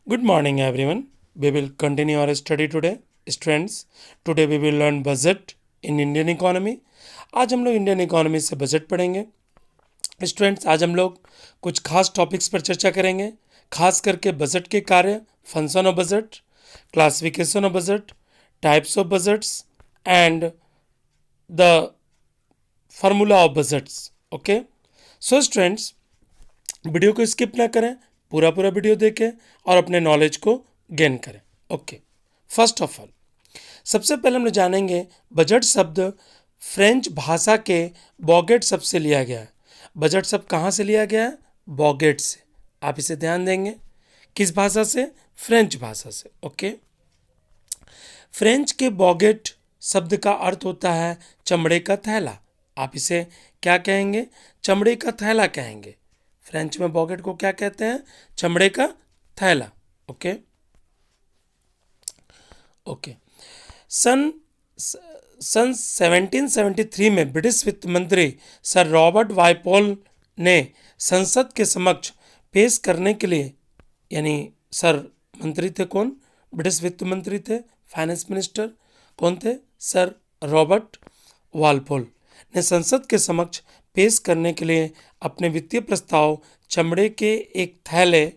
Good morning, everyone. We will continue our study today. Students, today we will learn budget in Indian economy. आज हम लोग Indian economy से budget पढ़ेंगे. Students, आज हम लोग कुछ खास टॉपिक्स पर चर्चा करेंगे, खास करके बजट के कार्य, function of budget, classification of budget, types of budgets and the formula of budgets. Okay, so students, video को स्किप ना करें, पूरा पूरा वीडियो देखें और अपने नॉलेज को गेन करें. ओके, फर्स्ट ऑफ ऑल, सबसे पहले हम लोग जानेंगे बजट शब्द फ्रेंच भाषा के बॉगेट शब्द से लिया गया है. बजट शब्द कहाँ से लिया गया है? बॉगेट से. आप इसे ध्यान देंगे. किस भाषा से? फ्रेंच भाषा से. ओके, फ्रेंच के बॉगेट शब्द का अर्थ होता है चमड़े का थैला. आप इसे क्या कहेंगे? चमड़े का थैला कहेंगे. फ्रेंच में बॉगेट को क्या कहते हैं? चमड़े का थैला. ओके ओके सन सन 1773 में ब्रिटिश वित्त मंत्री सर रॉबर्ट वाइपोल ने संसद के समक्ष पेश करने के लिए, यानी सर मंत्री थे कौन? ब्रिटिश वित्त मंत्री थे, फाइनेंस मिनिस्टर कौन थे? सर रॉबर्ट वालपोल ने संसद के समक्ष पेश करने के लिए अपने वित्तीय प्रस्ताव चमड़े के एक थैले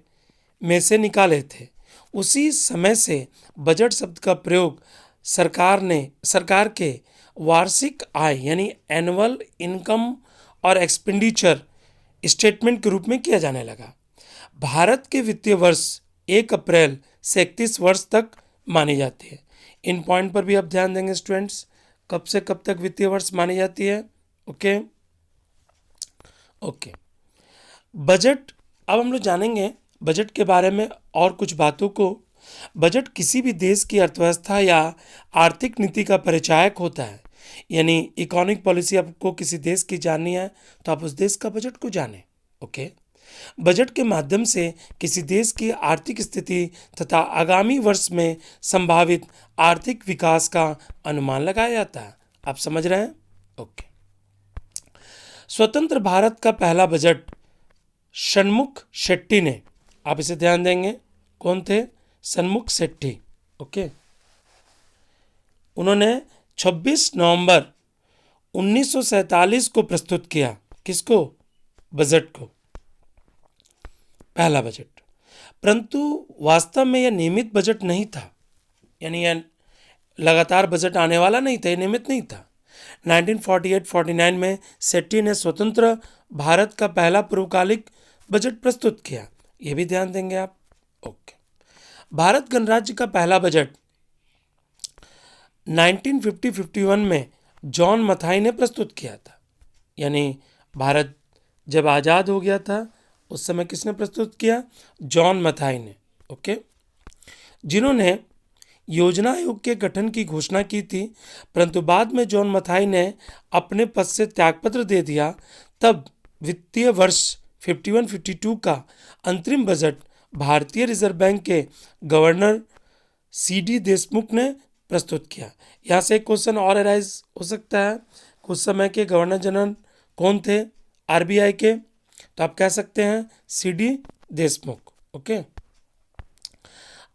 में से निकाले थे. उसी समय से बजट शब्द का प्रयोग सरकार के वार्षिक आय यानी एनुअल इनकम और एक्सपेंडिचर स्टेटमेंट के रूप में किया जाने लगा. भारत के वित्तीय वर्ष 1 अप्रैल से 31 वर्ष तक मानी जाती है. इन पॉइंट पर भी आप ध्यान देंगे स्टूडेंट्स, कब से कब तक वित्तीय वर्ष मानी जाती है. Okay okay budget. अब हम लोग जानेंगे बजट के बारे में और कुछ बातों को. बजट किसी भी देश की अर्थव्यवस्था या आर्थिक नीति का परिचायक होता है. यानी इकोनॉमिक पॉलिसी आपको किसी देश की जाननी है तो आप उस देश का बजट को जानें. ओके, बजट के माध्यम से किसी देश की आर्थिक स्थिति तथा आगामी वर्ष में संभावित आर्थिक विकास का अनुमान लगाया जाता है. आप समझ रहे हैं? ओके, स्वतंत्र भारत का पहला बजट षणमुख शेट्टी ने, आप इसे ध्यान देंगे, कौन थे? षणमुख शेट्टी. ओके, उन्होंने 26 नवंबर 1947 को प्रस्तुत किया. किसको? बजट को, पहला बजट. परंतु वास्तव में यह नियमित बजट नहीं था, यानी यह लगातार बजट आने वाला नहीं था, यह नियमित नहीं था. 1948-49 में शेट्टी ने स्वतंत्र भारत का पहला पूर्वकालिक बजट प्रस्तुत किया. यह भी ध्यान देंगे आप. ओके, भारत गणराज्य का पहला बजट 1950-51 में जॉन मथाई ने प्रस्तुत किया था. यानी भारत जब आज़ाद हो गया था उस समय किसने प्रस्तुत किया? जॉन मथाई ने. ओके, जिन्होंने योजना आयोग के गठन की घोषणा की थी, परंतु बाद में जॉन मथाई ने अपने पद से त्यागपत्र दे दिया. तब वित्तीय वर्ष 51-52 का अंतरिम बजट भारतीय रिजर्व बैंक के गवर्नर CD देशमुख ने प्रस्तुत किया. यहाँ से एक क्वेश्चन और अराइज हो सकता है, कुछ समय के गवर्नर जनरल कौन थे RBI के? तो आप कह सकते हैं CD देशमुख. ओके, अब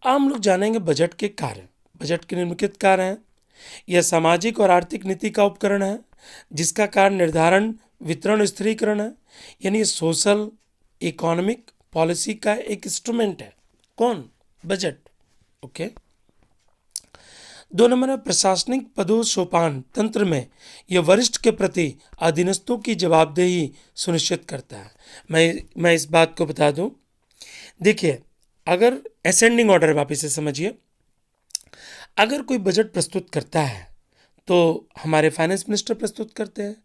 हम लोग जानेंगे बजट के कार्य. बजट के निम्नलिखित कार्य हैं. यह सामाजिक और आर्थिक नीति का उपकरण है जिसका कार्य निर्धारण, वितरण और स्थिरीकरण है. यानी सोशल इकोनॉमिक पॉलिसी का एक इंस्ट्रूमेंट है. कौन? बजट. ओके, 2 नंबर में प्रशासनिक पदों सोपान तंत्र में यह वरिष्ठ के प्रति अधीनस्थों की जवाबदेही सुनिश्चित करता है. मैं इस बात को बता दूं, देखिए, अगर असेंडिंग ऑर्डर, आप इसे समझिए, अगर कोई बजट प्रस्तुत करता है तो हमारे फाइनेंस मिनिस्टर प्रस्तुत करते हैं,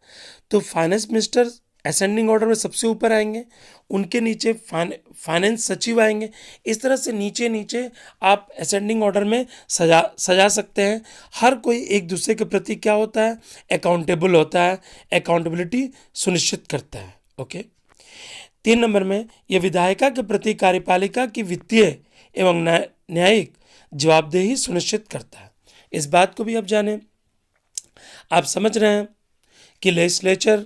तो फाइनेंस मिनिस्टर असेंडिंग ऑर्डर में सबसे ऊपर आएंगे, उनके नीचे फाइनेंस सचिव आएंगे. इस तरह से नीचे नीचे आप असेंडिंग ऑर्डर में सजा सकते हैं. हर कोई एक दूसरे के प्रति क्या होता है? अकाउंटेबल होता है, अकाउंटेबिलिटी सुनिश्चित करता है. ओके, 3 नंबर में यह विधायिका के प्रति कार्यपालिका की वित्तीय एवं न्यायिक जवाबदेही सुनिश्चित करता है. इस बात को भी आप जानें. आप समझ रहे हैं कि लेजिस्लेचर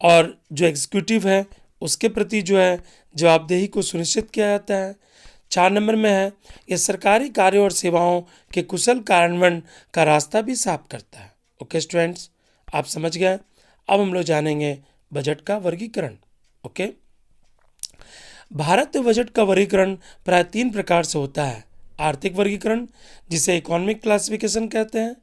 और जो एग्जीक्यूटिव है उसके प्रति जो है जवाबदेही को सुनिश्चित किया जाता है. 4 नंबर में है, यह सरकारी कार्यों और सेवाओं के कुशल कार्यान्वयन का रास्ता भी साफ करता है। ओके स्टूडेंट्स, आप समझ गए। अब हम लोग जानेंगे बजट का वर्गीकरण। ओके, भारत में बजट का वर्गीकरण प्राय 3 प्रकार से होता है। आर्थिक वर्गीकरण, जिसे इकोनॉमिक क्लासिफिकेशन कहते हैं,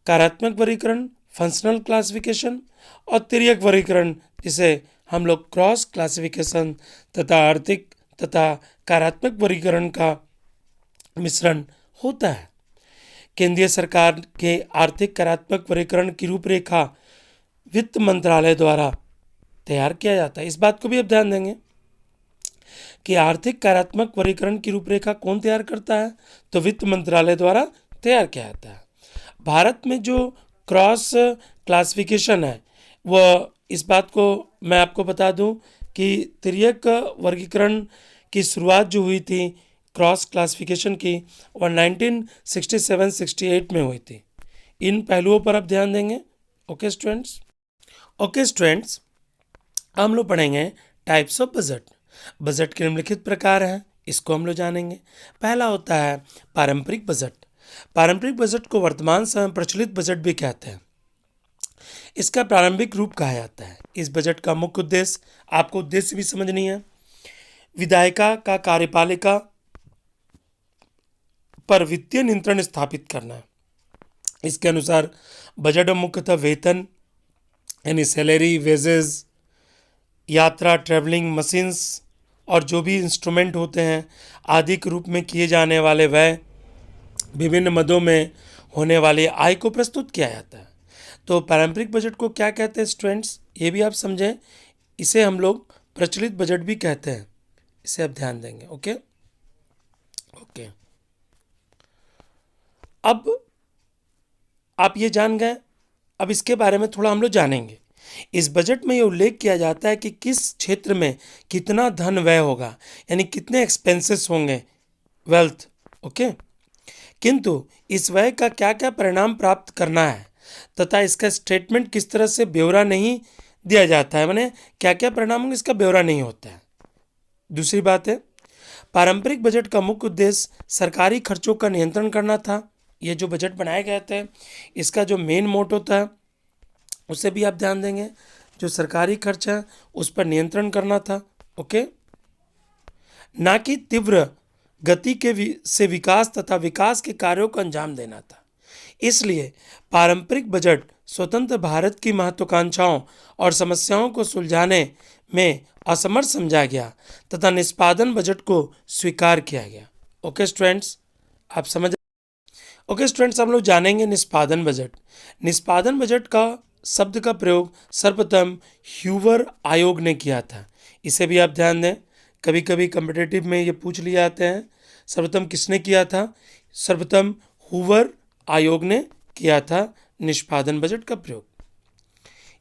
कार्यात्मक वर्गीकरण, फंक्शनल क्लासिफिकेशन, और तिर्यक वर्गीकरण, जिसे हम लोग क्रॉस क्लासिफिकेशन तथा आर्थिक तथा कार्यात्मक वर्गीकरण का मिश्रण होता है। केंद्रीय सरकार के आर्थिक कार्यात्मक वर्गीकरण की रूपरेखा वित्त मंत्रालय द्वारा तैयार किया जाता है। इस बात को भी आप ध्यान देंगे कि आर्थिक कार्यात्मक वर्गीकरण की रूपरेखा कौन तैयार करता है, तो वित्त मंत्रालय द्वारा तैयार किया जाता है। भारत में जो क्रॉस क्लासिफिकेशन है, वह इस बात को मैं आपको बता दूं कि तिर्यक वर्गीकरण की शुरुआत जो हुई थी क्रॉस क्लासिफिकेशन की, वह 1967-68 में हुई थी। इन पहलुओं पर आप ध्यान देंगे। ओके स्टूडेंट्स, हम लोग पढ़ेंगे टाइप्स ऑफ बजट। बजट के निम्नलिखित प्रकार हैं, इसको हम लोग जानेंगे। पहला होता है पारंपरिक बजट। पारंपरिक बजट को वर्तमान समय प्रचलित बजट भी कहते हैं। इसका प्रारंभिक रूप कहा जाता है। इस बजट का मुख्य उद्देश्य, आपको उद्देश्य भी समझनी है, विधायिका का कार्यपालिका पर वित्तीय नियंत्रण स्थापित करना है। इसके अनुसार बजट में मुख्यतः वेतन यानी सैलरी, वेजेस, यात्रा, ट्रैवलिंग, मशीन्स और जो भी इंस्ट्रूमेंट होते हैं आदि के रूप में किए जाने वाले व्यय, विभिन्न मदों में होने वाली आय को प्रस्तुत किया जाता है। तो पारंपरिक बजट को क्या कहते हैं स्टूडेंट्स, ये भी आप समझें। इसे हम लोग प्रचलित बजट भी कहते हैं, इसे आप ध्यान देंगे। ओके, अब आप ये जान गए। अब इसके बारे में थोड़ा हम लोग जानेंगे। इस बजट में ये उल्लेख किया जाता है कि किस क्षेत्र में कितना धन व्यय होगा, यानी कितने एक्सपेंसेस होंगे, वेल्थ। ओके, किंतु इस व्यय का क्या क्या परिणाम प्राप्त करना है तथा इसका स्टेटमेंट किस तरह से ब्यौरा नहीं दिया जाता है, माने क्या क्या परिणाम होंगे इसका ब्यौरा नहीं होता है। दूसरी बात है, पारंपरिक बजट का मुख्य उद्देश्य सरकारी खर्चों का नियंत्रण करना था। ये जो बजट बनाए गए थे, इसका जो मेन मोटो था उसे भी आप ध्यान देंगे, जो सरकारी खर्च है उस पर नियंत्रण करना था। ओके, ना कि तीव्र गति से विकास तथा विकास के कार्यों को अंजाम देना था। इसलिए पारंपरिक बजट स्वतंत्र भारत की महत्वाकांक्षाओं और समस्याओं को सुलझाने में असमर्थ समझा गया तथा निष्पादन बजट को स्वीकार किया गया। ओके स्टूडेंट्स, आप समझ। ओके स्टूडेंट्स, हम लोग जानेंगे निष्पादन बजट। निष्पादन बजट का शब्द का प्रयोग सर्वप्रथम ह्यूवर आयोग ने किया था। इसे भी आप ध्यान दें, कभी कभी कम्पिटेटिव में ये पूछ लिए जाते हैं। सर्वप्रथम किसने किया था? सर्वप्रथम हूवर आयोग ने किया था निष्पादन बजट का प्रयोग।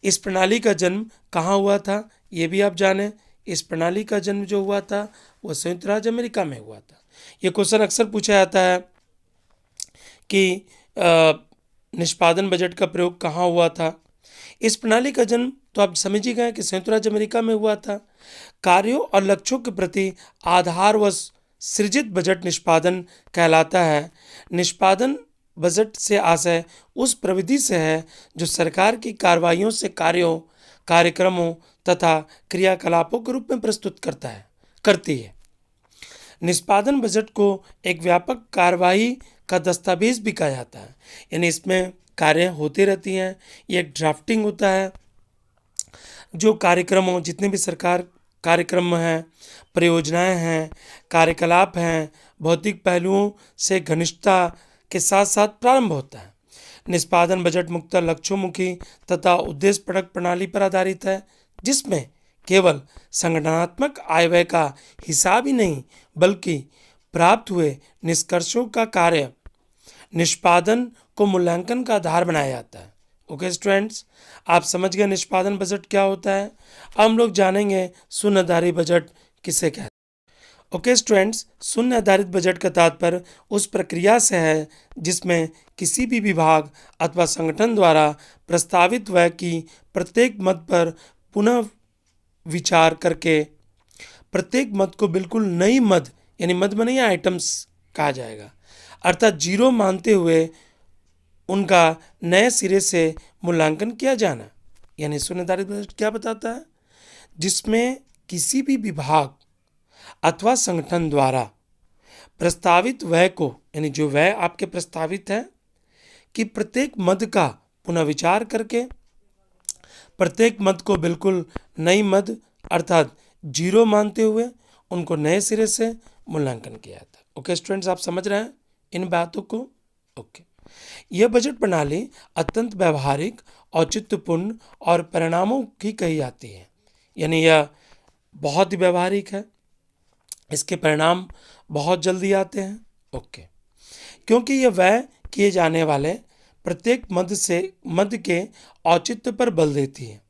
इस प्रणाली का जन्म कहाँ हुआ था, ये भी आप जानें। इस प्रणाली का जन्म जो हुआ था वह संयुक्त राज्य अमेरिका में हुआ था। ये क्वेश्चन अक्सर पूछा जाता है कि निष्पादन बजट का प्रयोग कहाँ हुआ था। इस प्रणाली का जन्म तो आप समझ ही गए कि संयुक्त राज्य अमेरिका में हुआ था। कार्यों और लक्ष्यों के प्रति आधार व सृजित बजट निष्पादन कहलाता है। निष्पादन बजट से आशय उस प्रविधि से है जो सरकार की कार्रवाइयों से कार्यों, कार्यक्रमों तथा क्रियाकलापों के रूप में प्रस्तुत करती है। निष्पादन बजट को एक व्यापक कार्रवाई का दस्तावेज भी कहा जाता है, यानी इसमें कार्य होती रहती हैं। ये एक ड्राफ्टिंग होता है जो कार्यक्रमों, जितने भी सरकार कार्यक्रम हैं, परियोजनाएं हैं, कार्यकलाप हैं, भौतिक पहलुओं से घनिष्ठता के साथ साथ प्रारंभ होता है। निष्पादन बजट मुख्यतः लक्ष्योन्मुखी तथा उद्देश्यपरक प्रणाली पर आधारित है, जिसमें केवल संगठनात्मक आय व्यय का हिसाब ही नहीं बल्कि प्राप्त हुए निष्कर्षों का कार्य निष्पादन को मूल्यांकन का आधार बनाया जाता है। ओके स्टूडेंट्स, आप समझ गए निष्पादन बजट क्या होता है। अब हम लोग जानेंगे शून्य आधारित बजट किसे कहते हैं। ओके स्टूडेंट्स, शून्य आधारित बजट का तात्पर्य उस प्रक्रिया से है जिसमें किसी भी विभाग अथवा संगठन द्वारा प्रस्तावित व्यय की प्रत्येक मद पर पुनः विचार करके प्रत्येक मद को बिल्कुल नई मद यानी मद में नहीं आइटम्स कहा जाएगा, अर्थात जीरो मानते हुए उनका नए सिरे से मूल्यांकन किया जाना। यानी शून्य आधारित बजट क्या बताता है? जिसमें किसी भी विभाग अथवा संगठन द्वारा प्रस्तावित व्यय को, यानी जो व्यय आपके प्रस्तावित है, कि प्रत्येक मद का पुनः विचार करके प्रत्येक मद को बिल्कुल नई मद अर्थात जीरो मानते हुए उनको नए सिरे से मूल्यांकन किया था। ओके स्टूडेंट्स, आप समझ रहे हैं इन बातों को? ओके। यह बजट प्रणाली अत्यंत व्यवहारिक, औचित्यपूर्ण और परिणामों की कही जाती है। यानी यह बहुत ही व्यवहारिक है, इसके परिणाम बहुत जल्दी आते हैं। ओके, क्योंकि यह व्यय किए जाने वाले प्रत्येक मद के औचित्य पर बल देती है।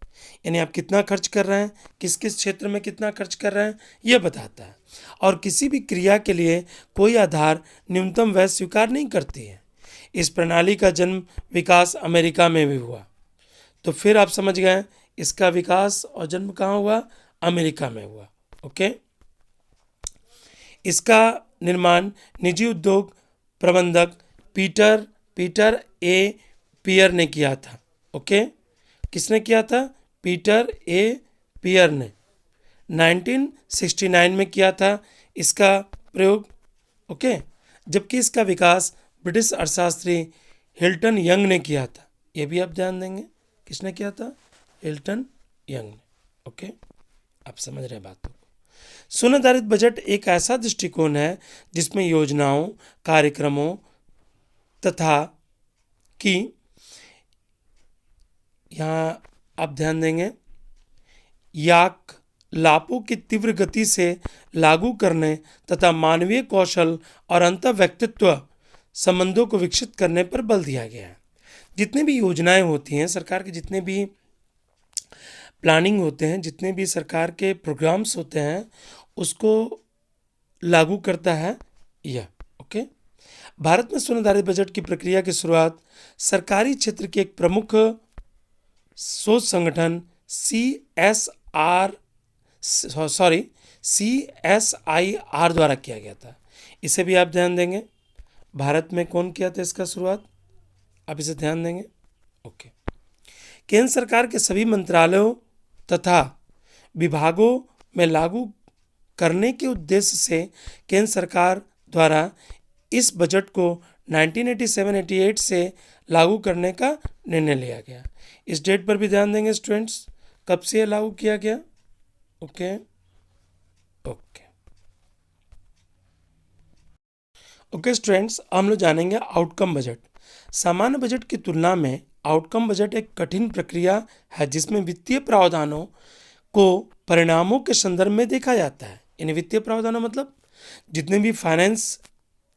यानी आप कितना खर्च कर रहे हैं, किस किस क्षेत्र में कितना खर्च कर रहे हैं, यह बताता है। और किसी भी क्रिया के लिए कोई आधार न्यूनतम व्यय स्वीकार नहीं करती है। इस प्रणाली का जन्म विकास अमेरिका में भी हुआ। तो फिर आप समझ गए, इसका विकास और जन्म कहाँ हुआ? अमेरिका में हुआ। ओके। इसका निर्माण निजी उद्योग प्रबंधक पीटर ए पियर ने किया था। ओके, किसने किया था? पीटर ए पियर ने 1969 में किया था इसका प्रयोग। ओके, जबकि इसका विकास ब्रिटिश अर्थशास्त्री हिल्टन यंग ने किया था। ये भी आप ध्यान देंगे, किसने किया था? हिल्टन यंग ने। ओके, आप समझ रहे हैं बातों को। शून्य आधारित बजट एक ऐसा दृष्टिकोण है जिसमें योजनाओं, कार्यक्रमों तथा कि यहाँ आप ध्यान देंगे याक लाभों की तीव्र गति से लागू करने तथा मानवीय कौशल और अंतर्व्यक्तित्व संबंधों को विकसित करने पर बल दिया गया है। जितने भी योजनाएं होती हैं सरकार के, जितने भी प्लानिंग होते हैं, जितने भी सरकार के प्रोग्राम्स होते हैं, उसको लागू करता है यह। ओके, भारत में शून्य आधारित बजट की प्रक्रिया की शुरुआत सरकारी क्षेत्र के एक प्रमुख शोध संगठन CSIR द्वारा किया गया था। इसे भी आप ध्यान देंगे, भारत में कौन किया था इसका शुरुआत, आप इसे ध्यान देंगे। ओके, केंद्र सरकार के सभी मंत्रालयों तथा विभागों में लागू करने के उद्देश्य से केंद्र सरकार द्वारा इस बजट को 1987-88 से लागू करने का निर्णय लिया गया। इस डेट पर भी ध्यान देंगे स्टूडेंट्स, कब से लागू किया गया। ओके ओके ओके स्टूडेंट्स, हम लोग जानेंगे आउटकम बजट। सामान्य बजट की तुलना में आउटकम बजट एक कठिन प्रक्रिया है जिसमें वित्तीय प्रावधानों को परिणामों के संदर्भ में देखा जाता है। यानी वित्तीय प्रावधानों मतलब जितने भी फाइनेंस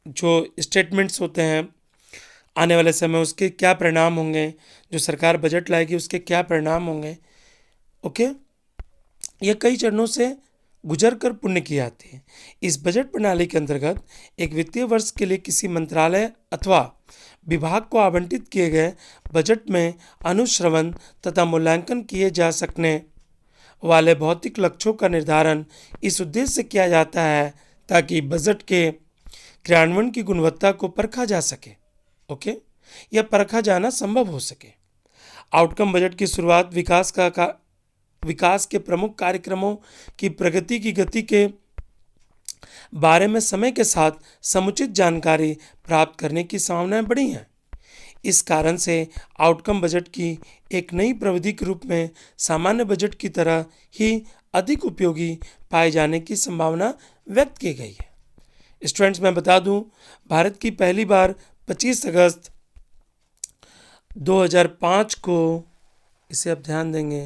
जो स्टेटमेंट्स होते हैं आने वाले समय, उसके क्या परिणाम होंगे, जो सरकार बजट लाएगी उसके क्या परिणाम होंगे। ओके, यह कई चरणों से गुजर कर पूर्ण की जाती है। इस बजट प्रणाली के अंतर्गत एक वित्तीय वर्ष के लिए किसी मंत्रालय अथवा विभाग को आवंटित किए गए बजट में अनुश्रवण तथा मूल्यांकन किए जा सकने वाले भौतिक लक्ष्यों का निर्धारण इस उद्देश्य से किया जाता है ताकि बजट के क्रियान्वयन की गुणवत्ता को परखा जा सके। ओके, यह परखा जाना संभव हो सके। आउटकम बजट की शुरुआत विकास के प्रमुख कार्यक्रमों की प्रगति की गति के बारे में समय के साथ समुचित जानकारी प्राप्त करने की संभावनाएं बढ़ी हैं। इस कारण से आउटकम बजट की एक नई प्रविधि के रूप में सामान्य बजट की तरह ही अधिक उपयोगी पाए जाने की संभावना व्यक्त की गई है। स्टूडेंट्स, मैं बता दूं, भारत की पहली बार 25 अगस्त 2005 को, इसे आप ध्यान देंगे,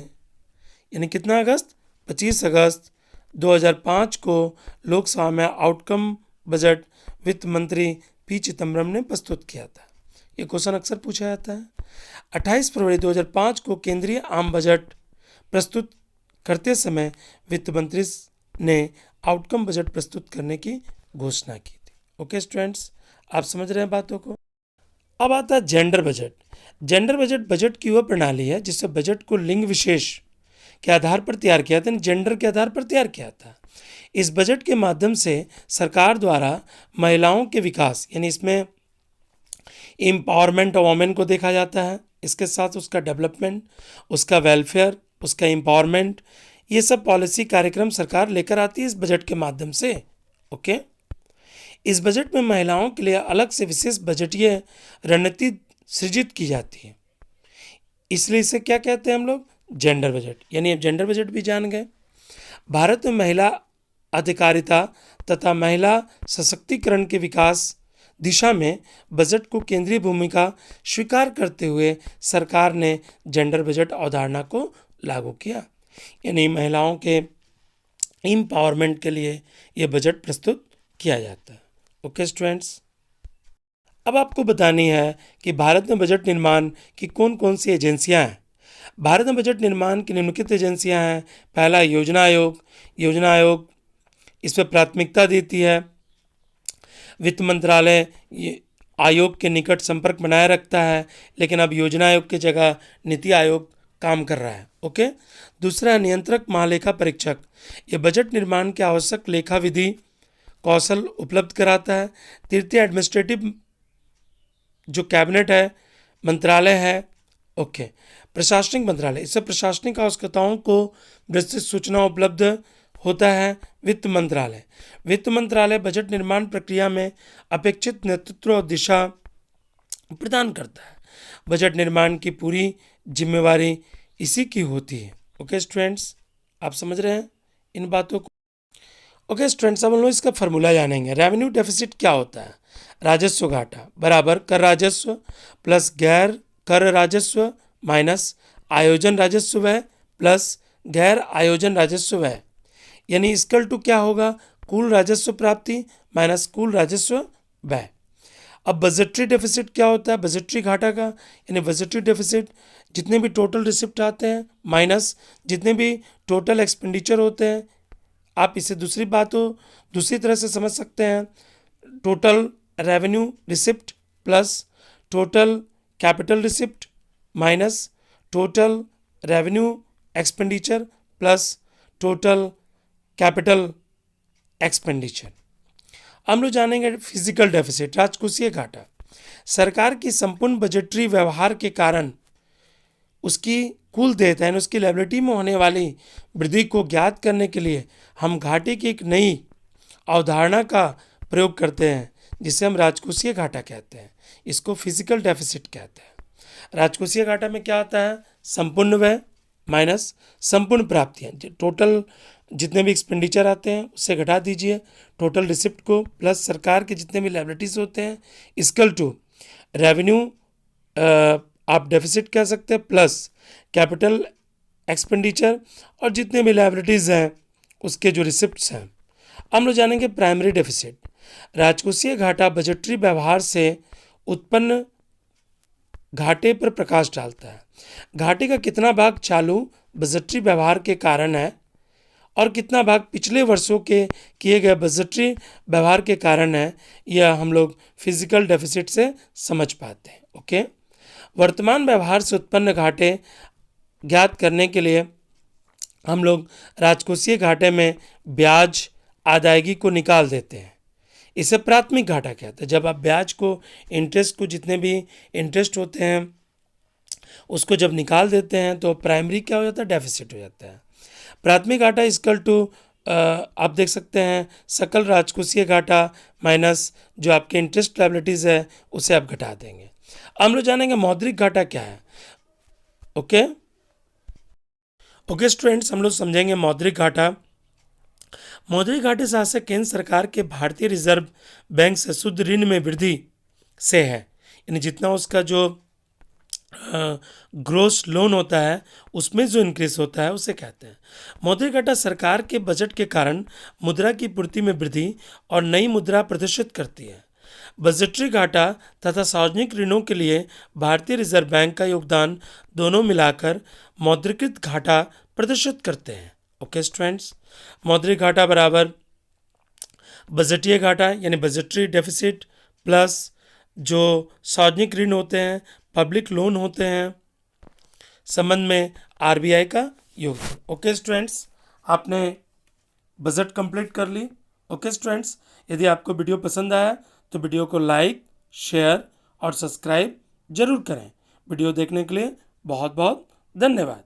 यानी कितना अगस्त? 25 अगस्त 2005 को लोकसभा में आउटकम बजट वित्त मंत्री पी चिदम्बरम ने प्रस्तुत किया था। ये क्वेश्चन अक्सर पूछा जाता है। 28 फरवरी 2005 को केंद्रीय आम बजट प्रस्तुत करते समय वित्त मंत्री ने आउटकम बजट प्रस्तुत करने की घोषणा की थी। ओके स्टूडेंट्स, आप समझ रहे हैं बातों को। अब आता है जेंडर बजट। जेंडर बजट की वह प्रणाली है जिससे बजट को लिंग विशेष के आधार पर तैयार किया था, जेंडर के आधार पर तैयार किया था। इस बजट के माध्यम से सरकार द्वारा महिलाओं के विकास, यानी इसमें एम्पावरमेंट ऑफ वोमेन को देखा जाता है, इसके साथ उसका डेवलपमेंट, उसका वेलफेयर, उसका एम्पावरमेंट, ये सब पॉलिसी कार्यक्रम सरकार लेकर आती है इस बजट के माध्यम से। ओके, इस बजट में महिलाओं के लिए अलग से विशेष बजटीय रणनीति सृजित की जाती है, इसलिए इसे क्या कहते हैं हम लोग, जेंडर बजट। यानी अब जेंडर बजट भी जान गए। भारत में महिला अधिकारिता तथा महिला सशक्तिकरण के विकास दिशा में बजट को केंद्रीय भूमिका स्वीकार करते हुए सरकार ने जेंडर बजट अवधारणा को लागू किया, यानी महिलाओं के एम्पावरमेंट के लिए यह बजट प्रस्तुत किया जाता है। ओके स्टूडेंट्स, अब आपको बतानी है कि भारत में बजट निर्माण की कौन कौन सी एजेंसियां हैं। भारत में बजट निर्माण की निम्नलिखित एजेंसियां हैं। पहला, योजना आयोग। योजना आयोग इस पर प्राथमिकता देती है। वित्त मंत्रालय आयोग के निकट संपर्क बनाए रखता है, लेकिन अब योजना आयोग की जगह नीति आयोग काम कर रहा है। ओके, दूसरा है नियंत्रक महालेखा परीक्षक। ये बजट निर्माण के आवश्यक लेखा विधि कौशल उपलब्ध कराता है। तृतीय, एडमिनिस्ट्रेटिव जो कैबिनेट है, मंत्रालय है। ओके, प्रशासनिक मंत्रालय, इससे प्रशासनिक आवश्यकताओं को विस्तृत सूचना उपलब्ध होता है। वित्त मंत्रालय, वित्त मंत्रालय बजट निर्माण प्रक्रिया में अपेक्षित नेतृत्व और दिशा प्रदान करता है। बजट निर्माण की पूरी जिम्मेवारी इसी की होती है। ओके स्टूडेंट्स, आप समझ रहे हैं इन बातों को। ओके स्टूडेंट्स, अब हम लोग इसका फॉर्मूला जानेंगे। रेवेन्यू डेफिसिट क्या होता है? राजस्व घाटा बराबर कर राजस्व प्लस गैर कर राजस्व माइनस आयोजन राजस्व व्यय प्लस गैर आयोजन राजस्व व्यय, यानी इसकल टू क्या होगा, कुल राजस्व प्राप्ति माइनस कुल राजस्व व्यय। अब बजटरी डेफिसिट क्या होता है? बजटरी घाटा का, यानी बजटरी डेफिसिट जितने भी टोटल रिसिप्ट आते हैं माइनस जितने भी टोटल एक्सपेंडिचर होते हैं। आप इसे दूसरी तरह से समझ सकते हैं, total revenue receipt plus total capital receipt minus total revenue expenditure plus total capital expenditure. हम लोग जानेंगे फिजिकल डेफिसिट, राजकोषीय घाटा। सरकार की संपूर्ण बजटरी व्यवहार के कारण उसकी कुल देयता यानी उसकी लायबिलिटी में होने वाली वृद्धि को ज्ञात करने के लिए हम घाटे की एक नई अवधारणा का प्रयोग करते हैं, जिसे हम राजकोषीय घाटा कहते हैं। इसको फिजिकल डेफिसिट कहते हैं। राजकोषीय घाटा में क्या आता है? संपूर्ण व्यय माइनस संपूर्ण प्राप्तियाँ, टोटल जितने भी एक्सपेंडिचर आते हैं उससे घटा दीजिए टोटल रिसिप्ट को, प्लस सरकार के जितने भी लायबिलिटीज होते हैं इक्वल टू रेवेन्यू आप डेफिसिट कह सकते हैं प्लस कैपिटल एक्सपेंडिचर और जितने भी लायबिलिटीज़ हैं उसके जो रिसिप्ट्स हैं। हम लोग जानेंगे प्राइमरी डेफिसिट। राजकोषीय घाटा बजटरी व्यवहार से उत्पन्न घाटे पर प्रकाश डालता है। घाटे का कितना भाग चालू बजटरी व्यवहार के कारण है और कितना भाग पिछले वर्षों के किए गए बजटरी व्यवहार के कारण है, यह हम लोग फिजिकल डेफिसिट से समझ पाते हैं। ओके, वर्तमान व्यवहार से उत्पन्न घाटे ज्ञात करने के लिए हम लोग राजकोषीय घाटे में ब्याज अदायगी को निकाल देते हैं। इसे प्राथमिक घाटा कहते हैं। जब आप ब्याज को, इंटरेस्ट को, जितने भी इंटरेस्ट होते हैं उसको जब निकाल देते हैं तो प्राइमरी क्या हो जाता है? डेफिसिट हो जाता है। प्राथमिक घाटा इक्वल टू आप देख सकते हैं सकल राजकोषीय घाटा माइनस जो आपके इंटरेस्ट लायबिलिटीज़ है उसे आप घटा देंगे। हम लोग जानेंगे मौद्रिक घाटा क्या है। ओके स्टूडेंट्स, हम लोग समझेंगे मौद्रिक घाटा। मौद्रिक घाटे से आशय केंद्र सरकार के भारतीय रिजर्व बैंक से शुद्ध ऋण में वृद्धि से है, यानी जितना उसका जो ग्रोस लोन होता है उसमें जो इंक्रीज होता है उसे कहते हैं। मौद्रिक घाटा सरकार के बजट के कारण मुद्रा की पूर्ति में वृद्धि और नई मुद्रा प्रदर्शित करती है। बजटरी घाटा तथा सार्वजनिक ऋणों के लिए भारतीय रिजर्व बैंक का योगदान दोनों मिलाकर मौद्रिकृत घाटा प्रदर्शित करते हैं। ओके स्टूडेंट्स, मौद्रिक घाटा बराबर बजटीय घाटा यानी बजटरी डेफिसिट प्लस जो सार्वजनिक ऋण होते हैं, पब्लिक लोन होते हैं, संबंध में आरबीआई का योगदान। ओके स्टूडेंट्स, आपने बजट कंप्लीट कर ली। ओके स्टूडेंट्स, यदि आपको वीडियो पसंद आया तो वीडियो को लाइक, शेयर और सब्सक्राइब जरूर करें। वीडियो देखने के लिए बहुत बहुत धन्यवाद।